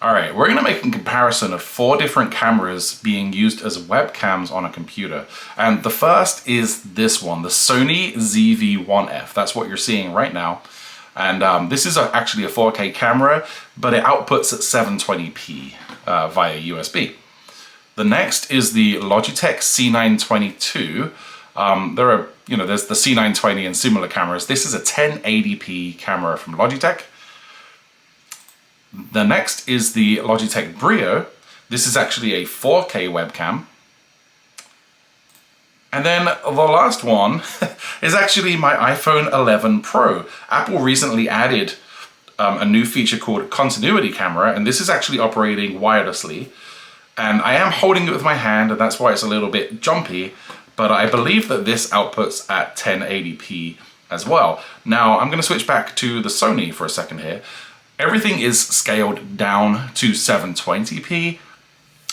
All right, we're gonna make a comparison of 4 different cameras being used as webcams on a computer. And the first is this one, the Sony ZV-1F. That's what you're seeing right now. And this is actually a 4K camera, but it outputs at 720p via USB. The next is the Logitech C922. There's the C920 and similar cameras. This is a 1080p camera from Logitech. The next is the Logitech BRIO. This is actually a 4K webcam. And then the last one is actually my iPhone 11 Pro. Apple recently added a new feature called continuity camera, and this is actually operating wirelessly. And I am holding it with my hand, and that's why it's a little bit jumpy, but I believe that this outputs at 1080p as well. Now, I'm gonna switch back to the Sony for a second here. Everything is scaled down to 720p.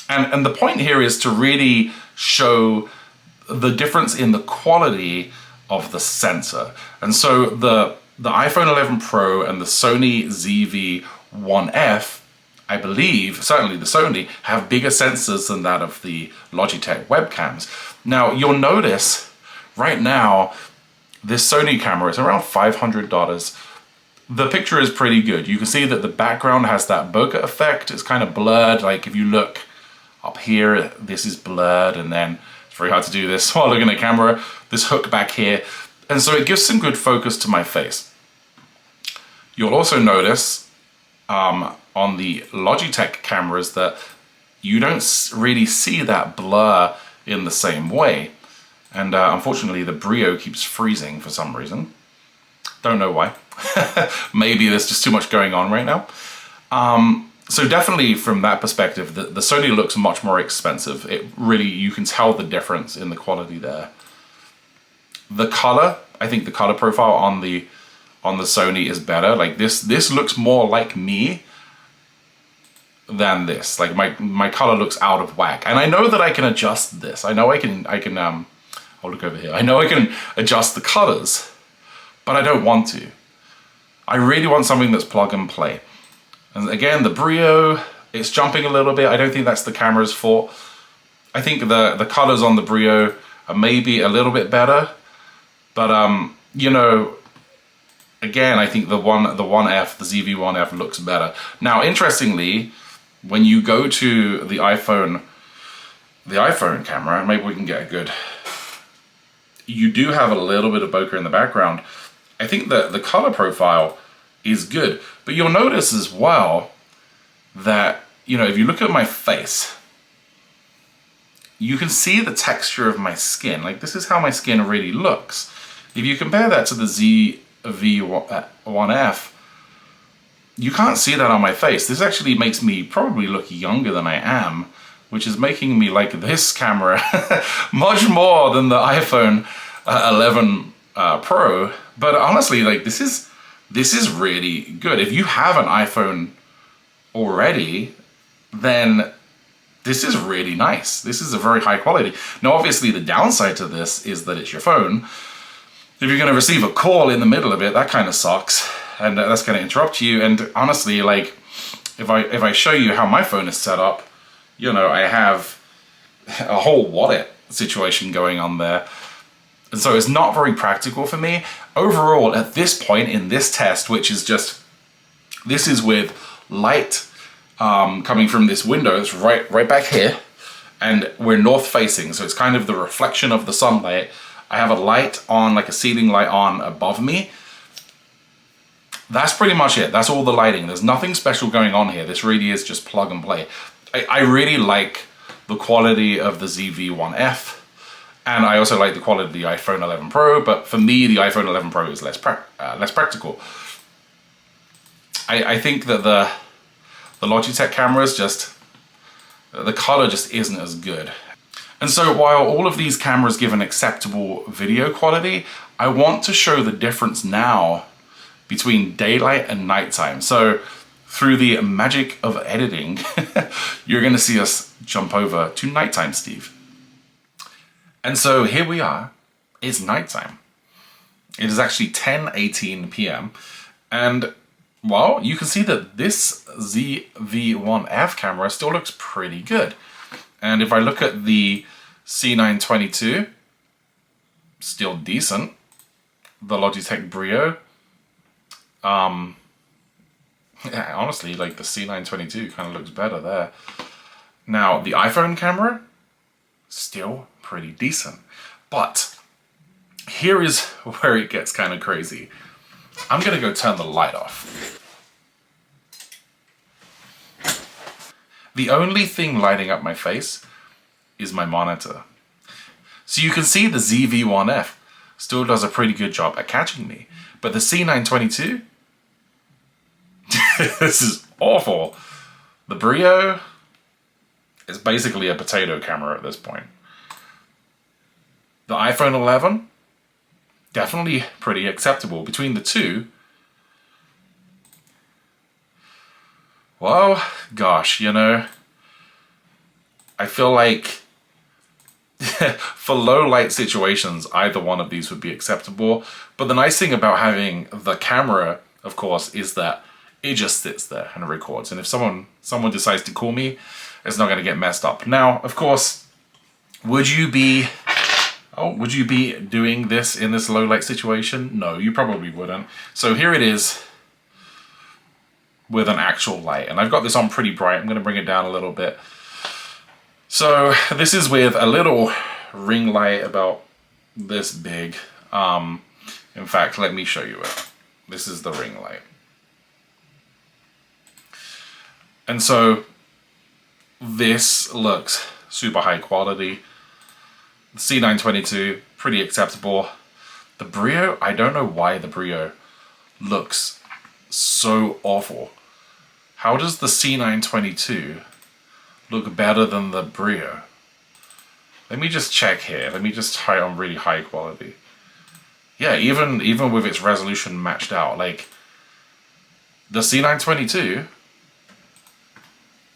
And the point here is to really show the difference in the quality of the sensor. And so the iPhone 11 Pro and the Sony ZV-1F, I believe, certainly the Sony, have bigger sensors than that of the Logitech webcams. Now, you'll notice right now, this Sony camera is around $500. The picture is pretty good. You can see that the background has that bokeh effect. It's kind of blurred. Like if you look up here, this is blurred, and then it's very hard to do this while looking at camera. This hook back here. And so it gives some good focus to my face. You'll also notice on the Logitech cameras that you don't really see that blur in the same way. And unfortunately, the BRIO keeps freezing for some reason. Don't know why. Maybe there's just too much going on right now. So definitely from that perspective, the Sony looks much more expensive. It really, you can tell the difference in the quality there. The color, I think the color profile on the Sony is better. Like this looks more like me than this. Like my color looks out of whack. And I know that I can adjust this. I know I can I'll look over here. I know I can adjust the colors, but I don't want to. I really want something that's plug and play. And again, the BRIO, it's jumping a little bit. I don't think that's the camera's fault. I think the colors on the BRIO are maybe a little bit better, but you know, again, I think the 1F, the ZV-1F looks better. Now, interestingly, when you go to the iPhone camera, maybe we can get a good, you do have a little bit of bokeh in the background. I think that the color profile is good, but you'll notice as well that, you know, if you look at my face, you can see the texture of my skin. Like this is how my skin really looks. If you compare that to the ZV-1F, you can't see that on my face. This actually makes me probably look younger than I am, which is making me like this camera much more than the iPhone 11 Pro. But honestly, like this is really good. If you have an iPhone already, then this is really nice. This is a very high quality. Now, obviously the downside to this is that it's your phone. If you're gonna receive a call in the middle of it, that kind of sucks. And that's gonna interrupt you. And honestly, like if I show you how my phone is set up, you know, I have a whole wallet situation going on there. And so it's not very practical for me. Overall, at this point in this test, which is just, this is with light coming from this window, it's right back here, and we're north facing, so it's kind of the reflection of the sunlight. I have a light on, like a ceiling light on above me. That's pretty much it. That's all the lighting. There's nothing special going on here. This really is just plug and play. I really like the quality of the ZV-1F. And I also like the quality of the iPhone 11 Pro, but for me, the iPhone 11 Pro is less practical. I think that the Logitech cameras just, the color just isn't as good. And so while all of these cameras give an acceptable video quality, I want to show the difference now between daylight and nighttime. So through the magic of editing, you're gonna see us jump over to nighttime, Steve. And so here we are, it's nighttime. It is actually 10:18 p.m. And well, you can see that this ZV-1F camera still looks pretty good. And if I look at the C922, still decent. The Logitech BRIO, yeah, honestly, like the C922 kind of looks better there. Now, the iPhone camera, still pretty decent. But here is where it gets kind of crazy. I'm gonna go turn the light off. The only thing lighting up my face is my monitor. So you can see the ZV-1F still does a pretty good job at catching me. But the C922, this is awful. The BRIO is basically a potato camera at this point. The iPhone 11, definitely pretty acceptable. Between the two, well, gosh, you know, I feel like for low light situations, either one of these would be acceptable. But the nice thing about having the camera, of course, is that it just sits there and records. And if someone decides to call me, it's not going to get messed up. Now, of course, would you be doing this in this low light situation? No, you probably wouldn't. So here it is with an actual light. And I've got this on pretty bright. I'm going to bring it down a little bit. So this is with a little ring light about this big. In fact, let me show you it. This is the ring light. And so this looks super high quality. The C922, pretty acceptable. The BRIO, I don't know why the BRIO looks so awful. How does the C922 look better than the BRIO? Let me just check here. Let me just try on really high quality. Yeah, even with its resolution matched out, like the C922,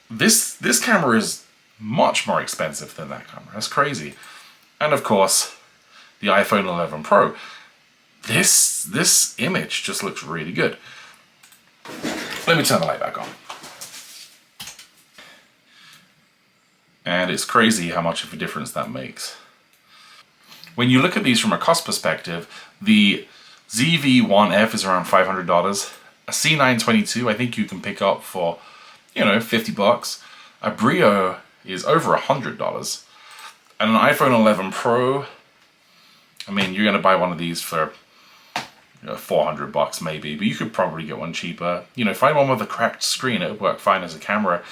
this camera is much more expensive than that camera. That's crazy. And of course, the iPhone 11 Pro. This image just looks really good. Let me turn the light back on. And it's crazy how much of a difference that makes. When you look at these from a cost perspective, the ZV-1F is around $500. A C922 I think you can pick up for, you know, 50 bucks. A BRIO is over $100. And an iPhone 11 Pro, I mean, you're gonna buy one of these for, you know, 400 bucks maybe, but you could probably get one cheaper. You know, find one with a cracked screen, it would work fine as a camera.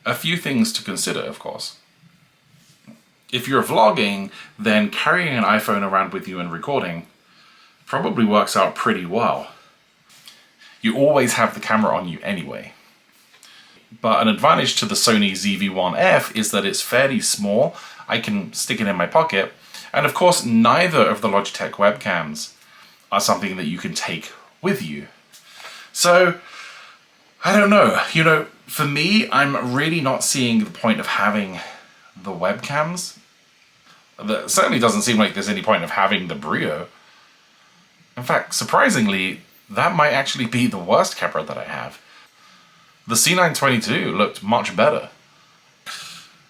A few things to consider, of course. If you're vlogging, then carrying an iPhone around with you and recording probably works out pretty well. You always have the camera on you anyway. But an advantage to the Sony ZV-1F is that it's fairly small. I can stick it in my pocket. And of course, neither of the Logitech webcams are something that you can take with you. So, I don't know. You know, for me, I'm really not seeing the point of having the webcams. It certainly doesn't seem like there's any point of having the BRIO. In fact, surprisingly, that might actually be the worst camera that I have. The C922 looked much better.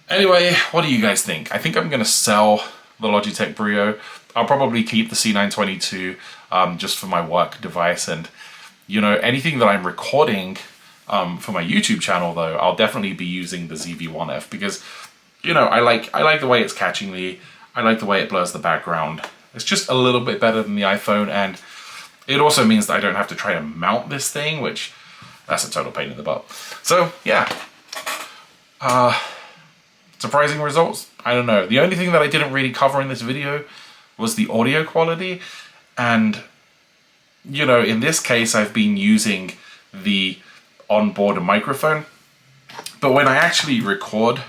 Anyway, what do you guys think? I think I'm going to sell the Logitech BRIO. I'll probably keep the C922 just for my work device. And, you know, anything that I'm recording for my YouTube channel, though, I'll definitely be using the ZV-1F because, you know, I like the way it's catching me. I like the way it blurs the background. It's just a little bit better than the iPhone, and it also means that I don't have to try to mount this thing, which that's a total pain in the butt. So yeah, surprising results. I don't know. The only thing that I didn't really cover in this video was the audio quality, and you know, in this case, I've been using the onboard microphone, but when I actually record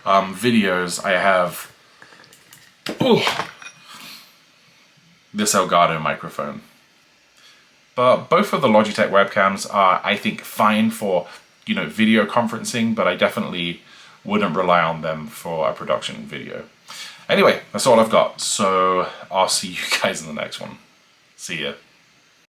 videos, I have this Elgato microphone. But both of the Logitech webcams are, I think, fine for, you know, video conferencing, but I definitely wouldn't rely on them for a production video. Anyway, that's all I've got, so I'll see you guys in the next one. See ya.